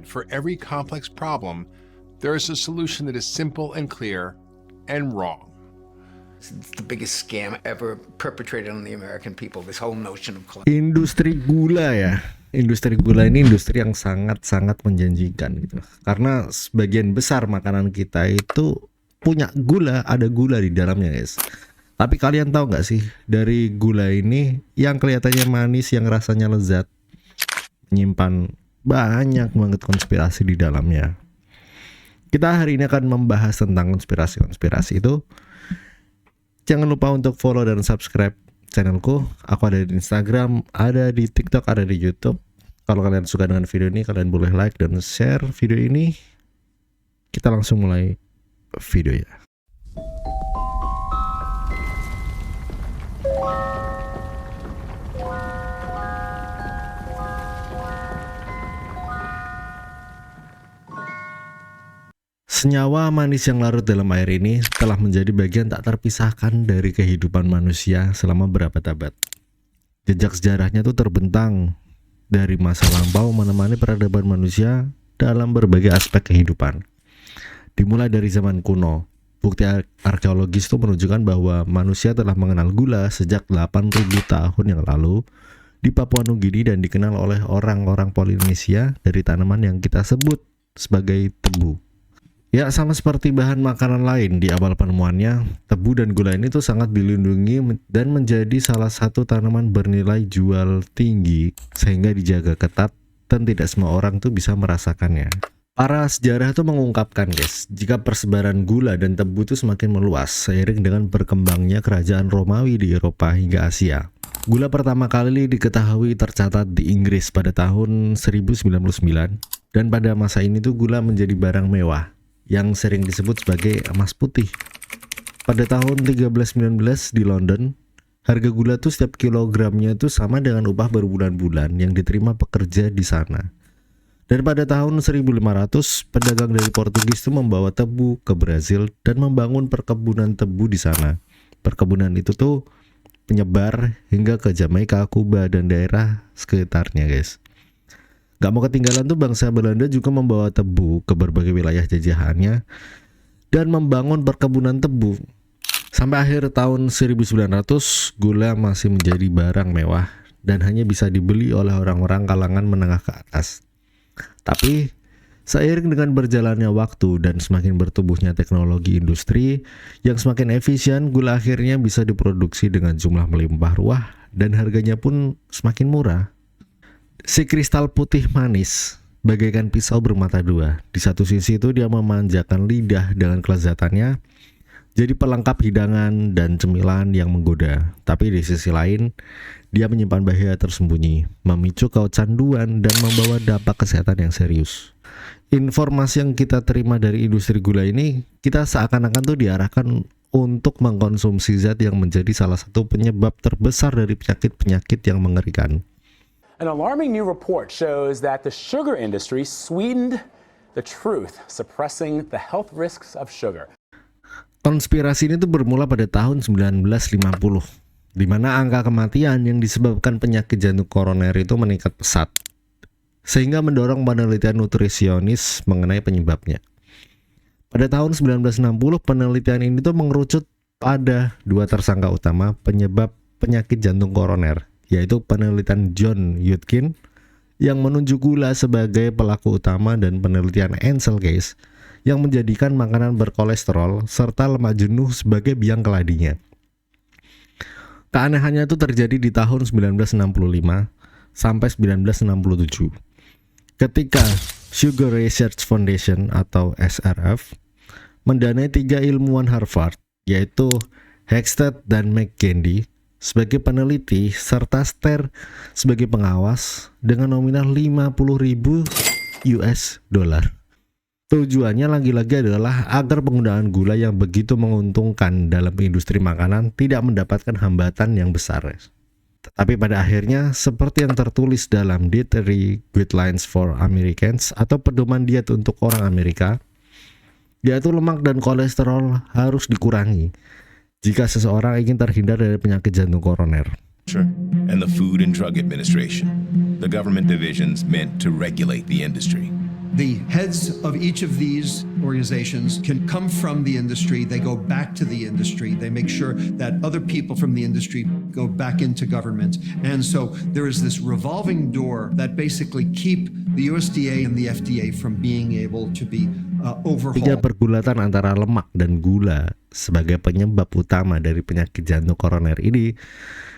for every complex problem, there is a solution that is simple and clear and wrong. It's the biggest scam ever perpetrated on the American people, this whole notion of Industri gula ya. Industri gula ini industri yang sangat-sangat menjanjikan gitu. Karena sebagian besar makanan kita itu punya gula, ada gula di dalamnya guys. Tapi kalian tahu nggak sih, dari gula ini yang kelihatannya manis, yang rasanya lezat, menyimpan banyak banget konspirasi di dalamnya. Kita hari ini akan membahas tentang konspirasi-konspirasi itu. Jangan lupa untuk follow dan subscribe channelku. Aku ada di Instagram, ada di TikTok, ada di YouTube. Kalau kalian suka dengan video ini, kalian boleh like dan share video ini. Kita langsung mulai videonya. Senyawa manis yang larut dalam air ini telah menjadi bagian tak terpisahkan dari kehidupan manusia selama berabad-abad. Jejak sejarahnya tuh terbentang dari masa lampau menemani peradaban manusia dalam berbagai aspek kehidupan. Dimulai dari zaman kuno, bukti arkeologis itu menunjukkan bahwa manusia telah mengenal gula sejak 8.000 tahun yang lalu di Papua Nugini dan dikenal oleh orang-orang Polinesia dari tanaman yang kita sebut sebagai tebu. Ya, sama seperti bahan makanan lain di awal penemuannya, tebu dan gula ini tuh sangat dilindungi dan menjadi salah satu tanaman bernilai jual tinggi sehingga dijaga ketat dan tidak semua orang tuh bisa merasakannya. Para sejarah tuh mengungkapkan guys, jika persebaran gula dan tebu tuh semakin meluas seiring dengan berkembangnya kerajaan Romawi di Eropa hingga Asia. Gula pertama kali diketahui tercatat di Inggris pada tahun 1099 dan pada masa ini tuh gula menjadi barang mewah yang sering disebut sebagai emas putih. Pada tahun 1319 di London, harga gula tuh setiap kilogramnya tuh sama dengan upah berbulan-bulan yang diterima pekerja di sana. Dan pada tahun 1500, pedagang dari Portugis tuh membawa tebu ke Brazil dan membangun perkebunan tebu di sana. Perkebunan itu tuh menyebar hingga ke Jamaika, Kuba, dan daerah sekitarnya guys. Gak mau ketinggalan tuh bangsa Belanda juga membawa tebu ke berbagai wilayah jajahannya dan membangun perkebunan tebu. Sampai akhir tahun 1900, gula masih menjadi barang mewah dan hanya bisa dibeli oleh orang-orang kalangan menengah ke atas. Tapi seiring dengan berjalannya waktu dan semakin bertumbuhnya teknologi industri yang semakin efisien, gula akhirnya bisa diproduksi dengan jumlah melimpah ruah dan harganya pun semakin murah. Si kristal putih manis bagaikan pisau bermata dua. Di satu sisi itu dia memanjakan lidah dengan kelezatannya, jadi pelengkap hidangan dan cemilan yang menggoda. Tapi di sisi lain, dia menyimpan bahaya tersembunyi, memicu kecanduan dan membawa dampak kesehatan yang serius. Informasi yang kita terima dari industri gula ini, kita seakan-akan tuh diarahkan untuk mengkonsumsi zat yang menjadi salah satu penyebab terbesar dari penyakit-penyakit yang mengerikan. An alarming new report shows that the sugar industry sweetened the truth, suppressing the health risks of sugar. Konspirasi ini tuh bermula pada tahun 1950, di mana angka kematian yang disebabkan penyakit jantung koroner itu meningkat pesat, sehingga mendorong penelitian nutrisionis mengenai penyebabnya. Pada tahun 1960, penelitian ini tuh mengerucut pada dua tersangka utama penyebab penyakit jantung koroner, yaitu penelitian John Yudkin yang menunjuk gula sebagai pelaku utama dan penelitian Ansel Keys yang menjadikan makanan berkolesterol serta lemak jenuh sebagai biang keladinya. Keanehannya itu terjadi di tahun 1965 sampai 1967 ketika Sugar Research Foundation atau SRF mendanai 3 ilmuwan Harvard, yaitu Hegstead dan McKendy sebagai peneliti serta Ster sebagai pengawas dengan nominal 50.000 US dollar. Tujuannya lagi-lagi adalah agar penggunaan gula yang begitu menguntungkan dalam industri makanan tidak mendapatkan hambatan yang besar. Tapi pada akhirnya, seperti yang tertulis dalam Dietary Guidelines for Americans atau pedoman diet untuk orang Amerika, yaitu lemak dan kolesterol harus dikurangi jika seseorang ingin terhindar dari penyakit jantung koroner. And the Food and Drug Administration, the government divisions meant to regulate the industry. The heads of each of these organizations can come from the industry. They go back to the industry. They make sure that other people from the industry go back into government. And so there is this revolving door that basically keep the USDA and the FDA from being able to be overhauled. Tiga pergulatan antara lemak dan gula sebagai penyebab utama dari penyakit jantung koroner ini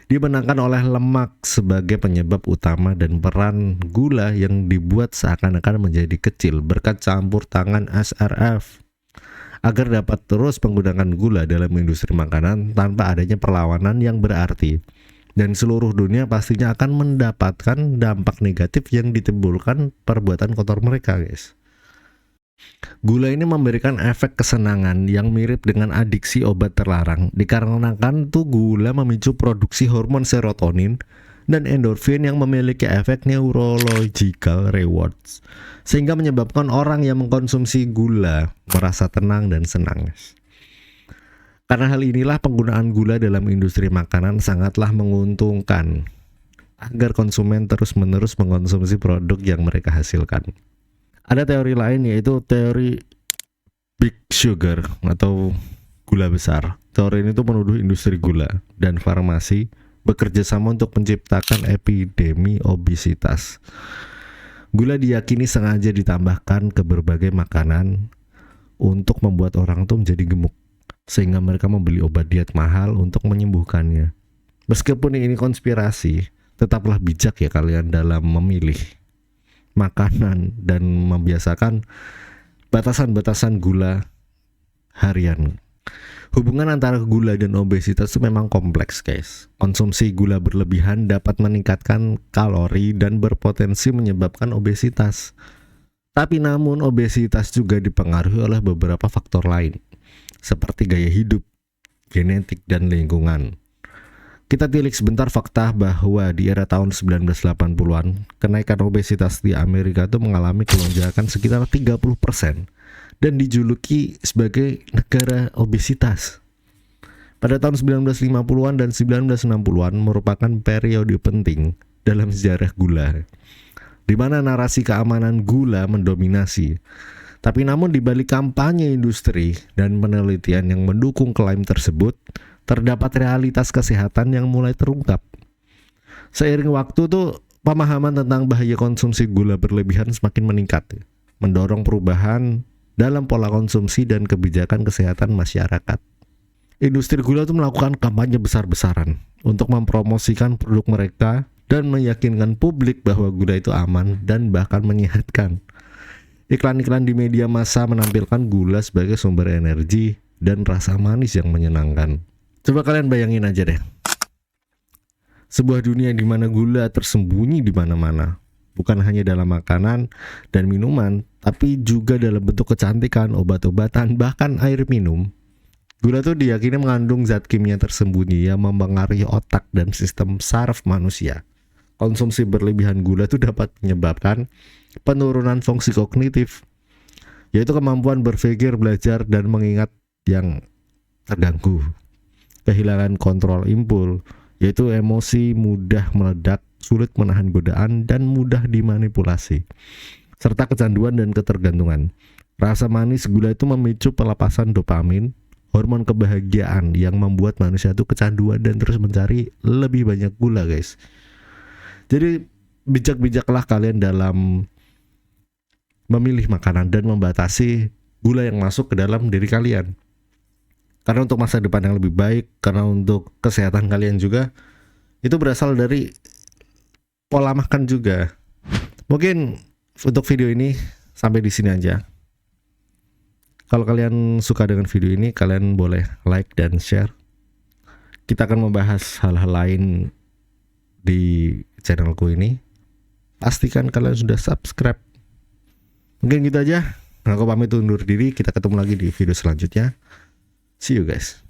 dimenangkan oleh lemak sebagai penyebab utama dan peran gula yang dibuat seakan-akan menjadi kecil berkat campur tangan SRF agar dapat terus menggunakan gula dalam industri makanan tanpa adanya perlawanan yang berarti, dan seluruh dunia pastinya akan mendapatkan dampak negatif yang ditimbulkan perbuatan kotor mereka, guys. Gula ini memberikan efek kesenangan yang mirip dengan adiksi obat terlarang, dikarenakan tuh gula memicu produksi hormon serotonin dan endorfin yang memiliki efek neurological rewards, sehingga menyebabkan orang yang mengkonsumsi gula merasa tenang dan senang. Karena hal inilah penggunaan gula dalam industri makanan sangatlah menguntungkan agar konsumen terus-menerus mengkonsumsi produk yang mereka hasilkan. Ada teori lain, yaitu teori Big Sugar atau gula besar. Teori ini tuh menuduh industri gula dan farmasi bekerja sama untuk menciptakan epidemi obesitas. Gula diyakini sengaja ditambahkan ke berbagai makanan untuk membuat orang tuh menjadi gemuk, sehingga mereka membeli obat diet mahal untuk menyembuhkannya. Meskipun ini konspirasi, tetaplah bijak ya kalian dalam memilih makanan dan membiasakan batasan-batasan gula harian. Hubungan antara gula dan obesitas itu memang kompleks, guys. Konsumsi gula berlebihan dapat meningkatkan kalori dan berpotensi menyebabkan obesitas. Tapi namun obesitas juga dipengaruhi oleh beberapa faktor lain, seperti gaya hidup, genetik, dan lingkungan. Kita tilik sebentar fakta bahwa di era tahun 1980-an, kenaikan obesitas di Amerika itu mengalami kelonjakan sekitar 30% dan dijuluki sebagai negara obesitas. Pada tahun 1950-an dan 1960-an merupakan periode penting dalam sejarah gula, di mana narasi keamanan gula mendominasi. Tapi namun di balik kampanye industri dan penelitian yang mendukung klaim tersebut, terdapat realitas kesehatan yang mulai terungkap. Seiring waktu tuh pemahaman tentang bahaya konsumsi gula berlebihan semakin meningkat, mendorong perubahan dalam pola konsumsi dan kebijakan kesehatan masyarakat. Industri gula tuh melakukan kampanye besar-besaran untuk mempromosikan produk mereka dan meyakinkan publik bahwa gula itu aman dan bahkan menyehatkan. Iklan-iklan di media massa menampilkan gula sebagai sumber energi dan rasa manis yang menyenangkan. Coba kalian bayangin aja deh, sebuah dunia di mana gula tersembunyi di mana-mana, bukan hanya dalam makanan dan minuman, tapi juga dalam bentuk kecantikan, obat-obatan, bahkan air minum. Gula tuh diyakini mengandung zat kimia tersembunyi yang mempengaruhi otak dan sistem saraf manusia. Konsumsi berlebihan gula tuh dapat menyebabkan penurunan fungsi kognitif, yaitu kemampuan berpikir, belajar, dan mengingat yang terganggu. Kehilangan kontrol impul, yaitu emosi mudah meledak, sulit menahan godaan, dan mudah dimanipulasi, serta kecanduan dan ketergantungan. Rasa manis gula itu memicu pelepasan dopamin, hormon kebahagiaan yang membuat manusia itu kecanduan dan terus mencari lebih banyak gula, guys. Jadi bijak-bijaklah kalian dalam memilih makanan dan membatasi gula yang masuk ke dalam diri kalian. Karena untuk masa depan yang lebih baik, karena untuk kesehatan kalian juga, itu berasal dari pola makan juga. Mungkin untuk video ini sampai di sini aja. Kalau kalian suka dengan video ini, kalian boleh like dan share. Kita akan membahas hal-hal lain di channelku ini. Pastikan kalian sudah subscribe. Mungkin gitu aja. Aku pamit undur diri. Kita ketemu lagi di video selanjutnya. See you guys.